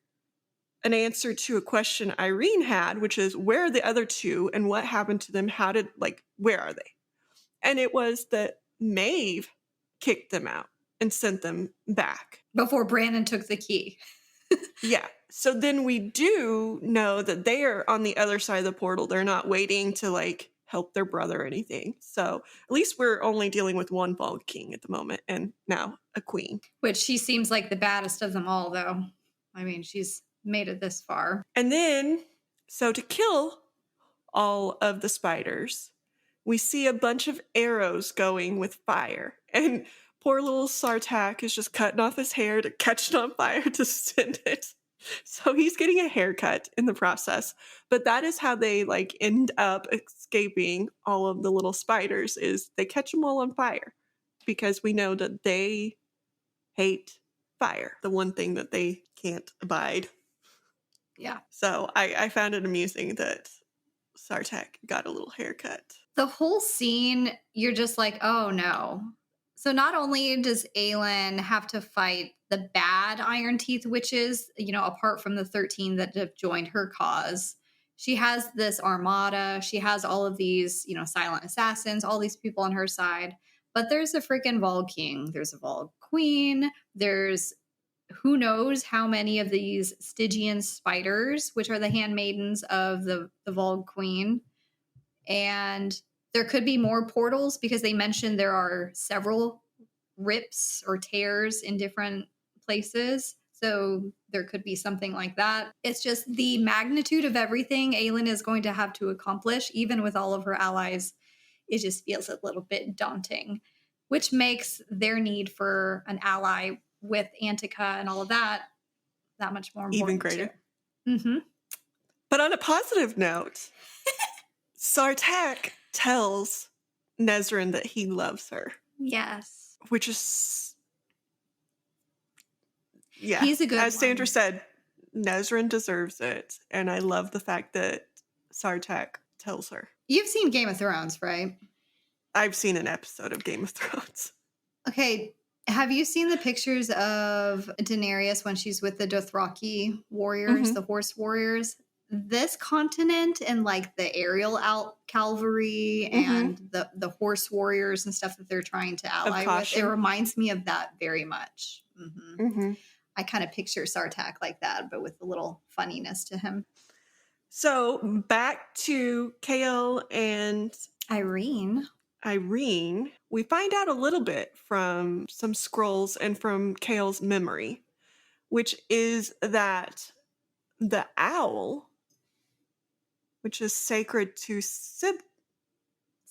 B: an answer to a question Yrene had, which is, where are the other two and what happened to them? Where are they? And it was that Maeve kicked them out and sent them back.
A: Before Brandon took the key.
B: Yeah. So then we do know that they are on the other side of the portal. They're not waiting to like help their brother or anything. So at least we're only dealing with one Volg king at the moment, and now a queen.
A: Which she seems like the baddest of them all, though. I mean, she's made it this far.
B: And then, so to kill all of the spiders, we see a bunch of arrows going with fire. And poor little Sartak is just cutting off his hair to catch it on fire to send it. So he's getting a haircut in the process. But that is how they like end up escaping all of the little spiders, is they catch them all on fire, because we know that they hate fire, the one thing that they can't abide.
A: Yeah.
B: So I found it amusing that Sartak got a little haircut.
A: The whole scene, you're just like, oh no. So not only does Aelin have to fight the bad Iron Teeth witches, apart from the 13 that have joined her cause, she has this armada. She has all of these, silent assassins, all these people on her side. But there's a freaking Volg king. There's a Volg queen. There's who knows how many of these Stygian spiders, which are the handmaidens of the Volg queen. And there could be more portals, because they mentioned there are several rips or tears in different places. So there could be something like that. It's just the magnitude of everything Aelin is going to have to accomplish, even with all of her allies. It just feels a little bit daunting, which makes their need for an ally with Antica and all of that much more important.
B: Even greater.
A: Mm-hmm.
B: But on a positive note, Sartak tells Nezran that he loves her.
A: Yes.
B: Which is, yeah.
A: He's a good
B: As Sandra
A: one.
B: said, Nezran deserves it. And I love the fact that Sartak tells her.
A: You've seen Game of Thrones, right?
B: I've seen an episode of Game of Thrones.
A: Okay, have you seen the pictures of Daenerys when she's with the Dothraki warriors, the
B: Mhm.
A: horse warriors? This continent and like the aerial out cavalry and
B: Mhm.
A: the horse warriors and stuff that they're trying to
B: Of
A: ally with, it
B: caution.
A: reminds me of that very much.
B: Mhm.
A: I kind of picture Sartak like that, but with a little funniness to him.
B: So, back to Chaol and
A: Yrene.
B: Yrene, we find out a little bit from some scrolls and from Chaol's memory, which is that the owl, which is sacred to
A: Silba.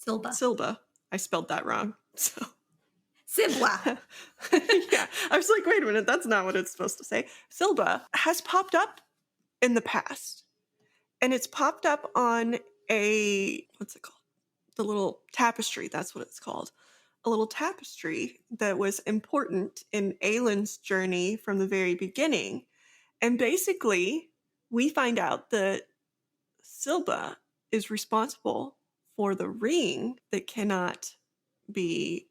B: Silba, I spelled that wrong. So,
A: Sibla.
B: yeah, I was like, wait a minute, that's not what it's supposed to say. Silba has popped up in the past, and it's popped up on what's it called? The little tapestry, that's what it's called. A little tapestry that was important in Aylin's journey from the very beginning. And basically, we find out that Silba is responsible for the ring that cannot be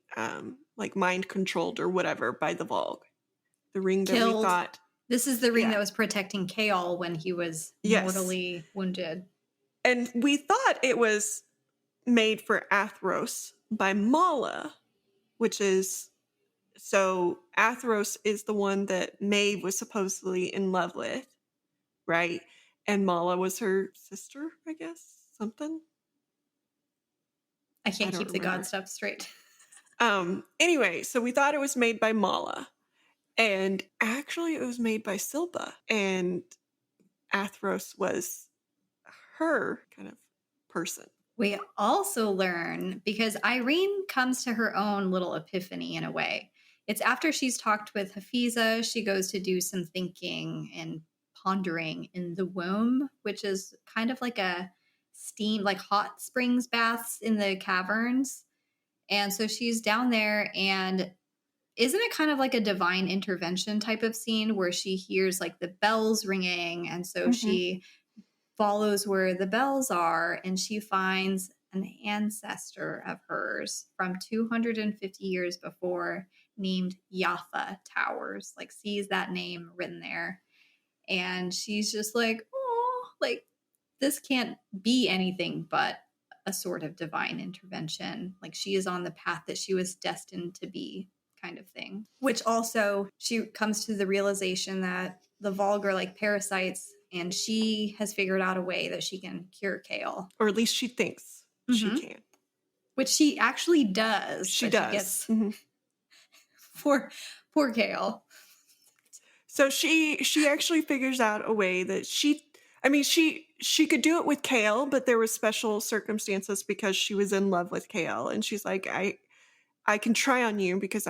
B: like mind controlled or whatever by the Volg. The ring that we
A: Killed.
B: thought,
A: This is the ring
B: yeah,
A: that was protecting Chaol when he was
B: yes.
A: mortally wounded.
B: And we thought it was made for Athros by Mala, which is so Athros is the one that Maeve was supposedly in love with, right? And Mala was her sister, I guess, something.
A: I
B: I
A: can't
B: don't
A: keep the god
B: remember.
A: stuff straight.
B: Anyway, so we thought it was made by Mala, and actually it was made by Silba, and Athros was her kind of person.
A: We also learn because Yrene comes to her own little epiphany in a way. It's after she's talked with Hafiza, she goes to do some thinking and pondering in the womb, which is kind of like a steam, like hot springs baths in the caverns. And so she's down there, and isn't it kind of like a divine intervention type of scene where she hears like the bells ringing? And so
B: Mm-hmm.
A: she follows where the bells are, and she finds an ancestor of hers from 250 years before named Yaffa Towers, like sees that name written there. And she's just like, oh, like this can't be anything but a sort of divine intervention. Like she is on the path that she was destined to be, kind of thing. Which also, she comes to the realization that the Volg are like parasites, and she has figured out a way that she can cure Chaol.
B: Or at least she thinks she
A: Mm-hmm.
B: can.
A: Which she actually does,
B: She
A: but she
B: does.
A: gets
B: Mm-hmm.
A: poor Chaol.
B: So she actually figures out a way that she could do it with Kale, but there was special circumstances because she was in love with Kale, and she's like, I can try on you because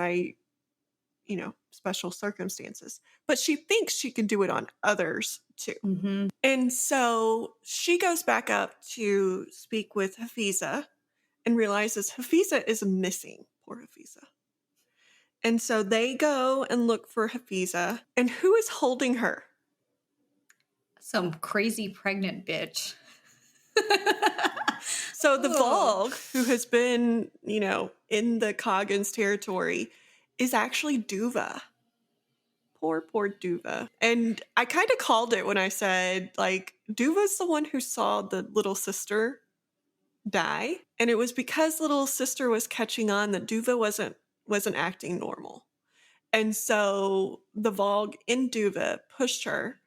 B: special circumstances. But she thinks she can do it on others too.
A: Mm-hmm.
B: And so she goes back up to speak with Hafiza and realizes Hafiza is missing. Poor Hafiza. And so they go and look for Hafiza. And who is holding her?
A: Some crazy pregnant bitch.
B: So the
A: Oh.
B: Volg, who has been, in the Coggins territory, is actually Duva. Poor Duva. And I kind of called it when I said, like, Duva's the one who saw the little sister die. And it was because little sister was catching on that Duva wasn't acting normal. And so the Volg in Duva pushed her.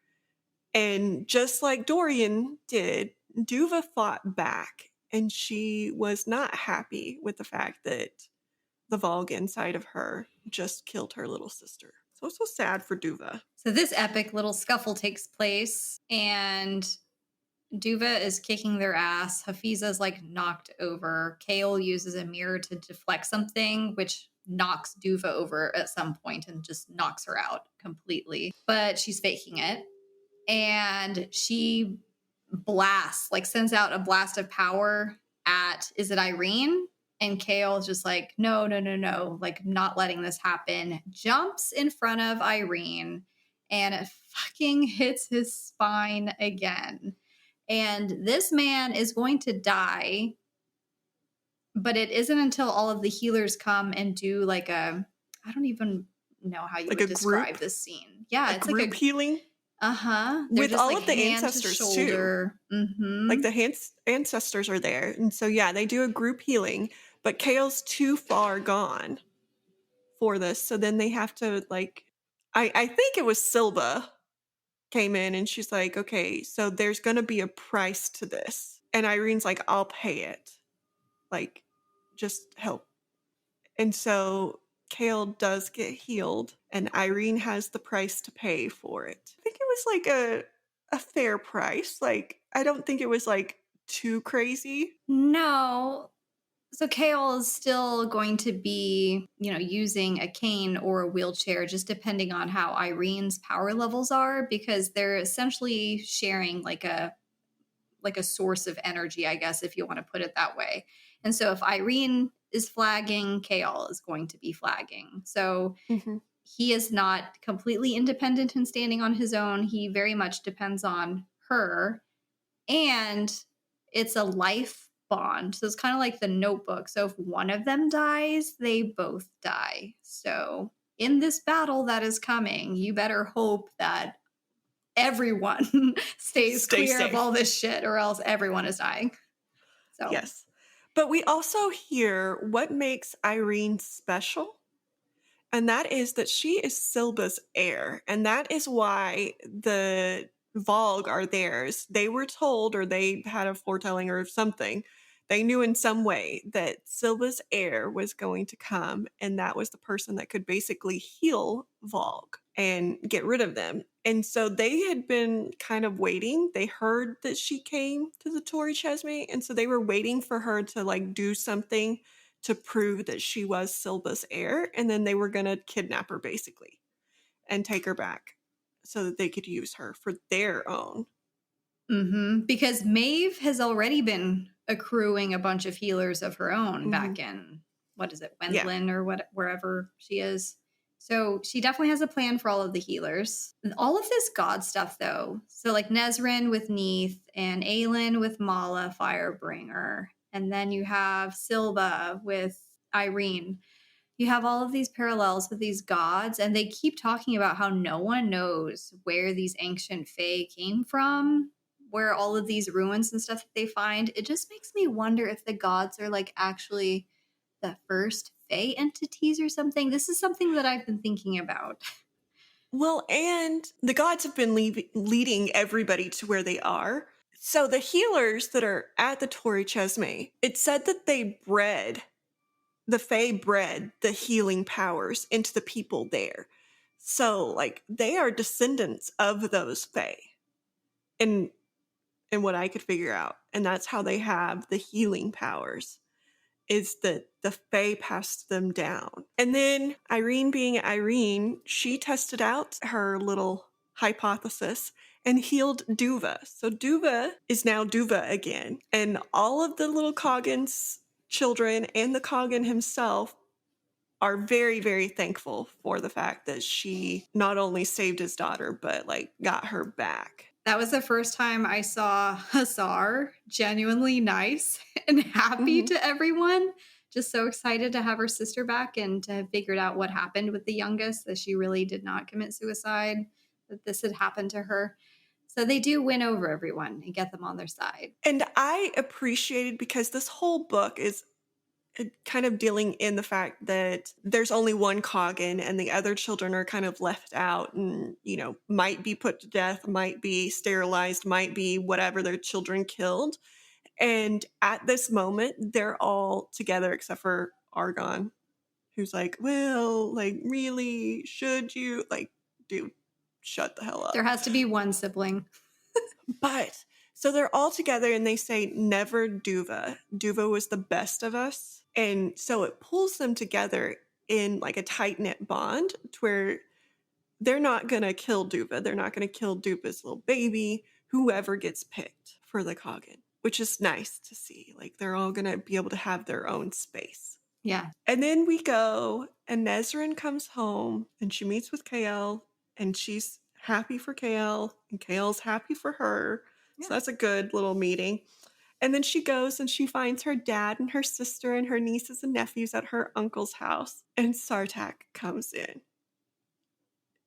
B: And just like Dorian did, Duva fought back. And she was not happy with the fact that the Volg inside of her just killed her little sister. So it's so sad for Duva.
A: So this epic little scuffle takes place, and Duva is kicking their ass. Hafiza's like knocked over. Chaol uses a mirror to deflect something, which knocks Duva over at some point and just knocks her out completely. But she's faking it. And she blasts, like sends out a blast of power at, is it Yrene? And Chaol is just like, no, like not letting this happen. Jumps in front of Yrene and it fucking hits his spine again. And this man is going to die, but it isn't until all of the healers come and do like a I don't even know how you
B: Like
A: would
B: a
A: describe
B: group,
A: this scene. Yeah,
B: a
A: it's like
B: group
A: a
B: healing
A: they're
B: with
A: just
B: all
A: like
B: of the
A: hand to
B: ancestors too.
A: shoulder.
B: Like the ancestors are there. And so, yeah, they do a group healing, but Chaol's too far gone for this. So then they have to, like, I think it was Silba came in and she's like, okay, so there's going to be a price to this. And Irene's like, I'll pay it. Like, just help. And so Chaol does get healed and Yrene has the price to pay for it. I think it was like a fair price. Like, I don't think it was like too crazy.
A: No. So Chaol is still going to be, using a cane or a wheelchair, just depending on how Irene's power levels are, because they're essentially sharing like a source of energy, I guess, if you want to put it that way. And so if Yrene is flagging, Chaol is going to be flagging. So
B: Mm-hmm.
A: he is not completely independent and standing on his own. He very much depends on her. And it's a life bond. So it's kind of like the Notebook. So if one of them dies, they both die. So in this battle that is coming, you better hope that everyone stays
B: Stay
A: clear of
B: safe.
A: all this shit, or else everyone is dying. So
B: Yes. But we also hear what makes Yrene special. And that is that she is Silba's heir. And that is why the Vogue are theirs. They were told, or they had a foretelling or something. They knew in some way that Silba's heir was going to come, and that was the person that could basically heal Vogue and get rid of them. And so they had been kind of waiting. They heard that she came to the Tory Chesme, and so they were waiting for her to like do something to prove that she was Silba's heir, and then they were going to kidnap her basically and take her back so that they could use her for their own.
A: because Maeve has already been accruing a bunch of healers of her own
B: Mm-hmm.
A: back in, what is it,
B: Yeah.
A: Wendlin or wherever she is. So she definitely has a plan for all of the healers. And all of this god stuff though. So like Nezrin with Neith and Aelin with Mala Firebringer. And then you have Silba with Yrene. You have all of these parallels with these gods, and they keep talking about how no one knows where these ancient fae came from, where all of these ruins and stuff that they find. It just makes me wonder if the gods are like actually the first fae entities or something. This is something that I've been thinking about.
B: Well, and the gods have been leading everybody to where they are. So the healers that are at the Tory Chesme, it said that the Fae bred the healing powers into the people there. So, like, they are descendants of those Fae. And what I could figure out. And that's how they have the healing powers, is that the Fae passed them down. And then Yrene being Yrene, she tested out her little hypothesis and healed Duva. So Duva is now Duva again. And all of the little Coggan's children and the Coggan himself are very, very thankful for the fact that she not only saved his daughter, but like got her back.
A: That was the first time I saw Hussar genuinely nice and happy to everyone. Just so excited to have her sister back and to have figured out what happened with the youngest, that she really did not commit suicide, that this had happened to her. So they do win over everyone and get them on their side.
B: And I appreciated, because this whole book is kind of dealing in the fact that there's only one Coggan and the other children are kind of left out and, might be put to death, might be sterilized, might be whatever their children killed. And at this moment, they're all together except for Argon, who's like, well, like, really, should you? Like, dude, shut the hell up.
A: There has to be one sibling.
B: But so they're all together and they say, never Duva. Duva was the best of us. And so it pulls them together in like a tight knit bond to where they're not going to kill Duva. They're not going to kill Duva's little baby, whoever gets picked for the Coggan, which is nice to see. Like, they're all going to be able to have their own space.
A: Yeah.
B: And then we go and Nezrin comes home and she meets with Chaol and she's happy for Chaol and Chaol's happy for her.
A: Yeah.
B: So that's a good little meeting. And then she goes and she finds her dad and her sister and her nieces and nephews at her uncle's house. And Sartak comes in.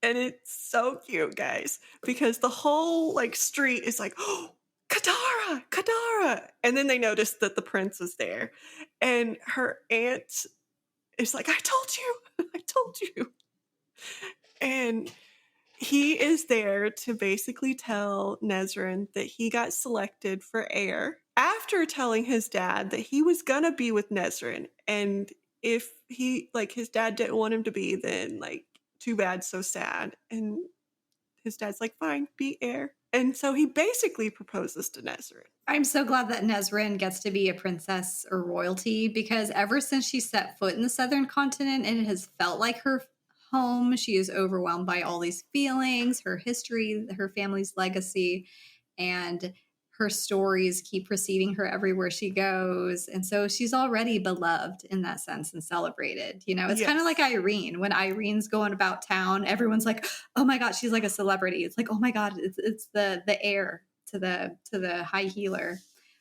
B: And it's so cute, guys, because the whole like street is like, oh, Kadara, Kadara. And then they notice that the prince is there. And her aunt is like, I told you, I told you. And he is there to basically tell Nezrin that he got selected for heir after telling his dad that he was gonna be with Nezrin. And if he, like, his dad didn't want him to be, then, like, too bad, so sad. And his dad's like, fine, be heir. And so he basically proposes to Nezrin.
A: I'm so glad that Nezrin gets to be a princess or royalty, because ever since she set foot in the southern continent and it has felt like her home, she is overwhelmed by all these feelings, her history, her family's legacy, and her stories keep preceding her everywhere she goes. And so she's already beloved in that sense and celebrated. You know, it's kind of like
B: Yes.
A: Yrene. When Irene's going about town, everyone's like, oh my God, she's like a celebrity. It's like, oh my God, it's the heir to the high healer.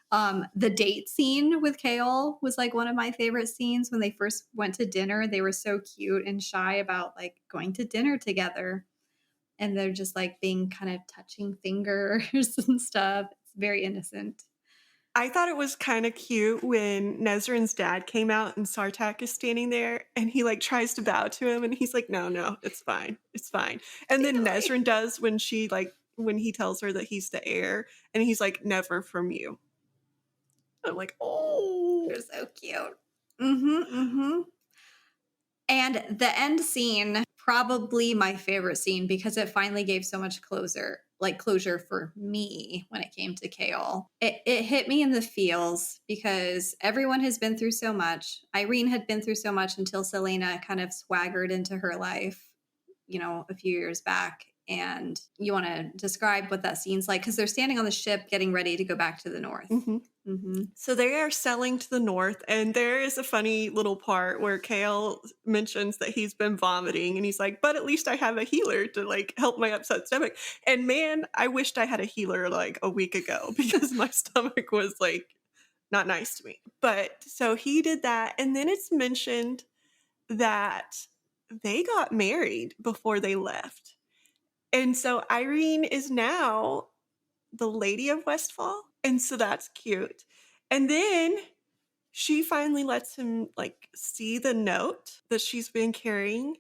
A: The date scene with Chaol was like one of my favorite scenes. When they first went to dinner, they were so cute and shy about like going to dinner together, and they're just like being kind of touching fingers and stuff. It's very innocent.
B: I thought it was kind of cute when Nezrin's dad came out and Sartak is standing there and he like tries to bow to him and he's like, no, it's fine. It's fine. And then Nezrin does when he tells her that he's the heir and he's like, never from you. I'm like, oh,
A: They're so cute. And the end scene, probably my favorite scene, because it finally gave so much closure for me when it came to Chaol. It hit me in the feels because everyone has been through so much. Yrene had been through so much until Selena kind of swaggered into her life, you know, a few years back. And you want to describe what that scene's like, because they're standing on the ship getting ready to go back to the north.
B: So they are sailing to the north, and there is a funny little part where Chaol mentions that he's been vomiting, and he's like, but at least I have a healer to like help my upset stomach. And man, I wished I had a healer like a week ago because my stomach was like not nice to me. But so he did that, and then it's mentioned that they got married before they left. And so Yrene is now the Lady of Westfall. And so that's cute. And then she finally lets him like see the note that she's been carrying,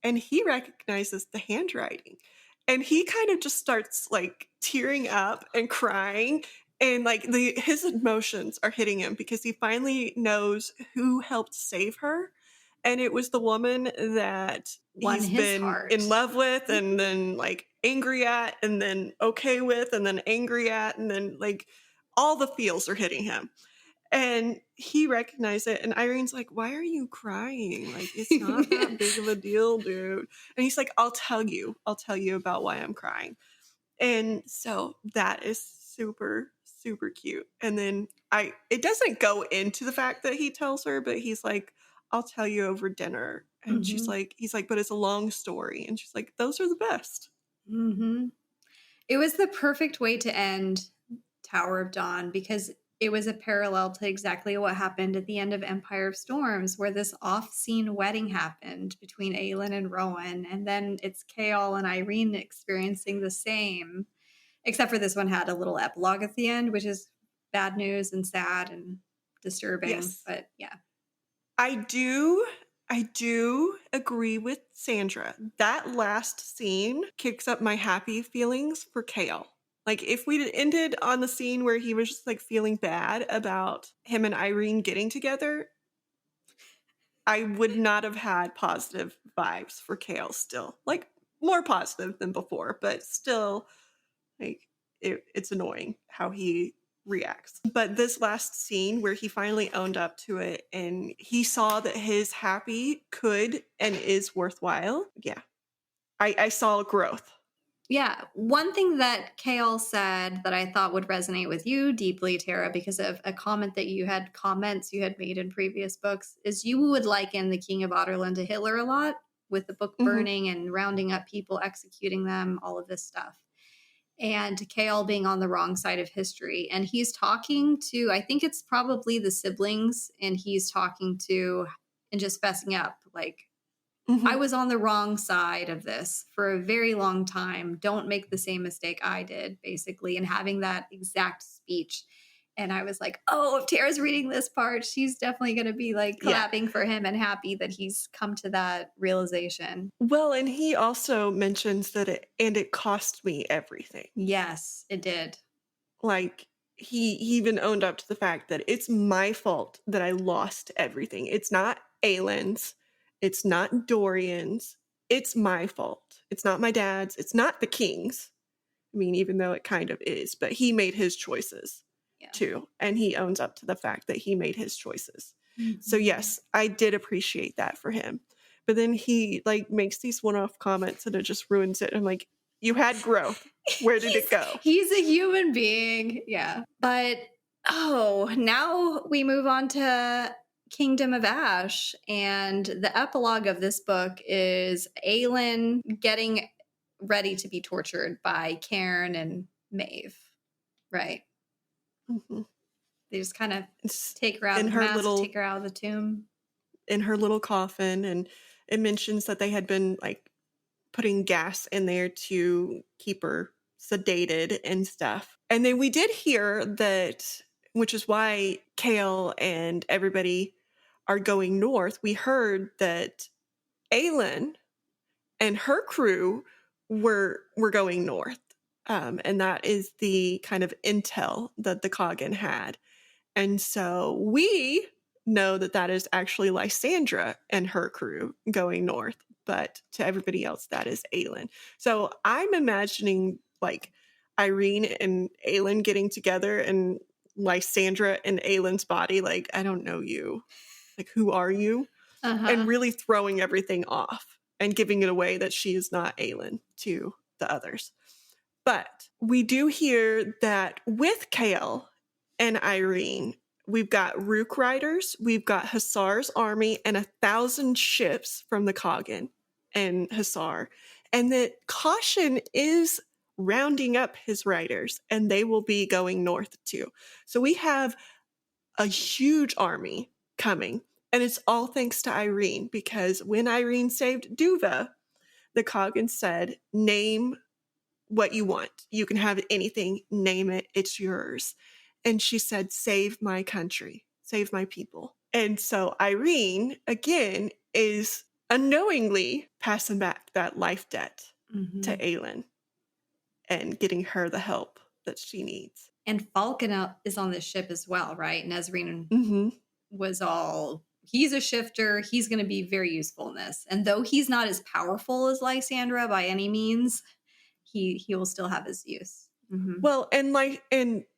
B: and he recognizes the handwriting. And he kind of just starts like tearing up and crying, and like his emotions are hitting him because he finally knows who helped save her. And it was the woman that
A: Won
B: he's
A: his
B: been
A: heart.
B: in love with and then like angry at and then okay with and then angry at, and then like all the feels are hitting him. And he recognized it, and Irene's like, why are you crying? Like, it's not that big of a deal, dude. And he's like, I'll tell you about why I'm crying. And so that is super, super cute. And then it doesn't go into the fact that he tells her, but he's like, I'll tell you over dinner. And he's like, but it's a long story. And she's like, those are the best.
A: It was the perfect way to end Tower of Dawn, because it was a parallel to exactly what happened at the end of Empire of Storms, where this off-scene wedding happened between Aelin and Rowan, and then it's Chaol and Yrene experiencing the same, except for this one had a little epilogue at the end, which is bad news and sad and disturbing.
B: Yes.
A: But yeah.
B: I do agree with Sandra. That last scene kicks up my happy feelings for Chaol. Like, if we'd ended on the scene where he was just like feeling bad about him and Yrene getting together, I would not have had positive vibes for Chaol still. Like, more positive than before, but still, like, it's annoying how he reacts. But this last scene where he finally owned up to it and he saw that his happy could and is worthwhile. Yeah. I saw growth.
A: Yeah. One thing that Chaol said that I thought would resonate with you deeply, Tara, because of a comments you had made in previous books, is you would liken the King of Otterland to Hitler a lot, with the book burning and rounding up people, executing them, all of this stuff. and Chaol being on the wrong side of history. And he's talking to, I think it's probably the siblings, and he's talking to and just fessing up like, I
B: Mhm.
A: was on the wrong side of this for a very long time. Don't make the same mistake I did, basically, and having that exact speech. And I was like, oh, if Tara's reading this part, she's definitely going to be like
B: Yeah.
A: clapping for him and happy that he's come to that realization.
B: Well, and he also mentions that it cost me everything.
A: Yes, it did.
B: Like, he even owned up to the fact that it's my fault that I lost everything. It's not Aylin's, it's not Dorian's, it's my fault. It's not my dad's, it's not the king's. I mean, even though it kind of is, but he made his choices
A: Yeah.
B: too, and he owns up to the fact that he made his choices. So
A: Mhm.
B: yes, I did appreciate that for him. But then he like makes these one-off comments and it just ruins it. I'm like, you had growth. Where did it go?
A: He's a human being. Yeah. But now we move on to Kingdom of Ash. And the epilogue of this book is Aelin getting ready to be tortured by Cairn and Maeve. Right.
B: Mhm.
A: They just kind of
B: It's
A: take her out
B: in
A: of the
B: her
A: mask,
B: little
A: take her out of the tomb.
B: in her little coffin, and it mentions that they had been like putting gas in there to keep her sedated and stuff. And then we did hear that, which is why Kale and everybody are going north. We heard that Aelin and her crew were going north. And that is the kind of intel that the Coggin had. And so we know that that is actually Lysandra and her crew going north, but to everybody else, that is Aelin. So I'm imagining like Yrene and Aelin getting together and Lysandra in Aelin's body, like, I don't know you. Like, who are you? And
A: Uh-huh.
B: really throwing everything off and giving it away that she is not Aelin to the others. But we do hear that with Kale and Yrene, we've got Rook riders, we've got Hussar's army, and 1,000 ships from the Coggin and Hussar. And that Caution is rounding up his riders, and they will be going north too. So we have a huge army coming. And it's all thanks to Yrene, because when Yrene saved Duva, the Coggin said, name what you want. You can have anything, name it, it's yours. And she said, save my country, save my people. And so Yrene, again, is unknowingly passing back that life debt to
A: Mhm.
B: Aelin and getting her the help that she needs.
A: And Falcon is on this ship as well, right? Nesrine
B: Mm-hmm.
A: was all, he's a shifter. He's going to be very useful in this. And though he's not as powerful as Lysandra by any means, he will still have his use. Mm-hmm.
B: Well, and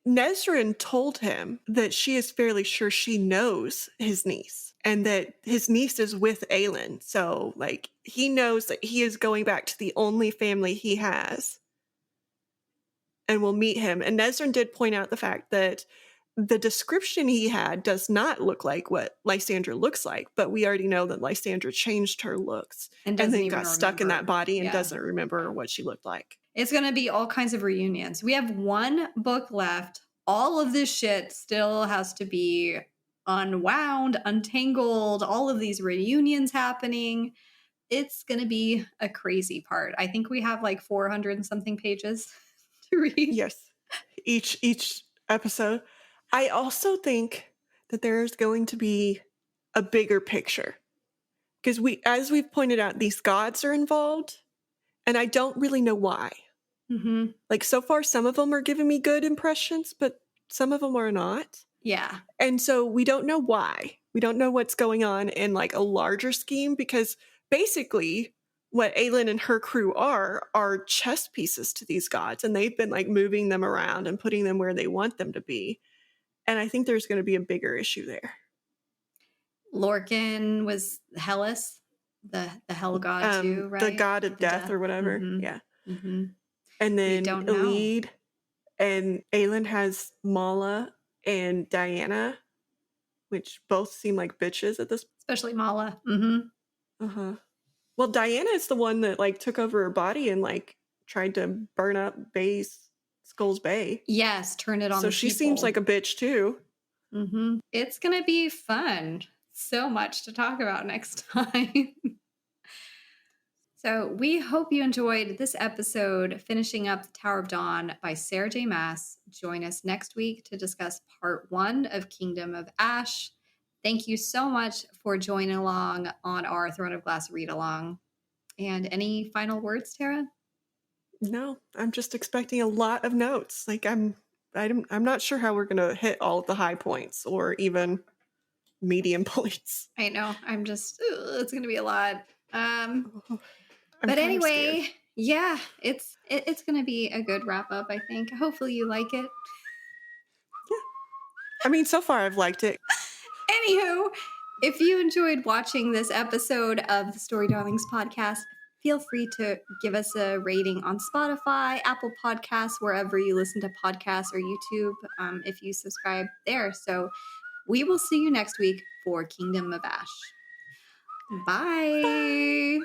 B: Nesrin told him that she is fairly sure she knows his niece and that his niece is with Aelin. So like he knows that he is going back to the only family he has and will meet him. And Nesrin did point out the fact that the description he had does not look like what Lysandra looks like, but we already know that Lysandra changed her looks
A: And
B: and
A: doesn't
B: then
A: even
B: got stuck in that
A: remember.
B: body and
A: Yeah.
B: doesn't remember what she looked like.
A: It's going to be all kinds of reunions. We have one book left. All of this shit still has to be unwound, untangled, all of these reunions happening. It's going to be a crazy part. I think we have like 400 and something pages to read.
B: Yes. Each episode. I also think that there's going to be a bigger picture. Because as we've pointed out, these gods are involved, and I don't really know why.
A: Mm-hmm.
B: Like so far, some of them are giving me good impressions, but some of them are not.
A: Yeah.
B: And so we don't know why. We don't know what's going on in like a larger scheme, because basically what Aelin and her crew are chess pieces to these gods, and they've been like moving them around and putting them where they want them to be. And I think there's going to be a bigger issue there.
A: Lorcan was Hellas, the hell god too, right?
B: The god of
A: The
B: death or whatever.
A: Mm-hmm.
B: Yeah.
A: Mm-hmm.
B: And
A: We
B: then
A: don't know.
B: Elide and Aelin has Mala and Diana, which both seem like bitches at this.
A: Especially Mala. Mm-hmm.
B: Uh-huh. Well, Diana is the one that like took over her body and like tried to burn up Bay's Skull's Bay.
A: Yes, turn it on
B: So
A: the
B: she
A: people.
B: seems like a bitch too.
A: It's going to be fun. So much to talk about next time. So we hope you enjoyed this episode, finishing up The Tower of Dawn by Sarah J Maas. Join us next week to discuss part 1 of Kingdom of Ash. Thank you so much for joining along on our Throne of Glass read-along. And any final words, Tara?
B: No, I'm just expecting a lot of notes. Like I'm not sure how we're gonna hit all of the high points or even medium points.
A: I know. I'm just, it's going to be a lot.
B: I'm
A: But
B: kind of scared.
A: anyway, yeah, it's going to be a good wrap up, I think. Hopefully you like it.
B: Yeah. I mean, so far I've liked it.
A: Anywho, if you enjoyed watching this episode of the Story Darlings podcast, feel free to give us a rating on Spotify, Apple Podcasts, wherever you listen to podcasts, or YouTube if you subscribe there. So we will see you next week for Kingdom of Ash. Bye.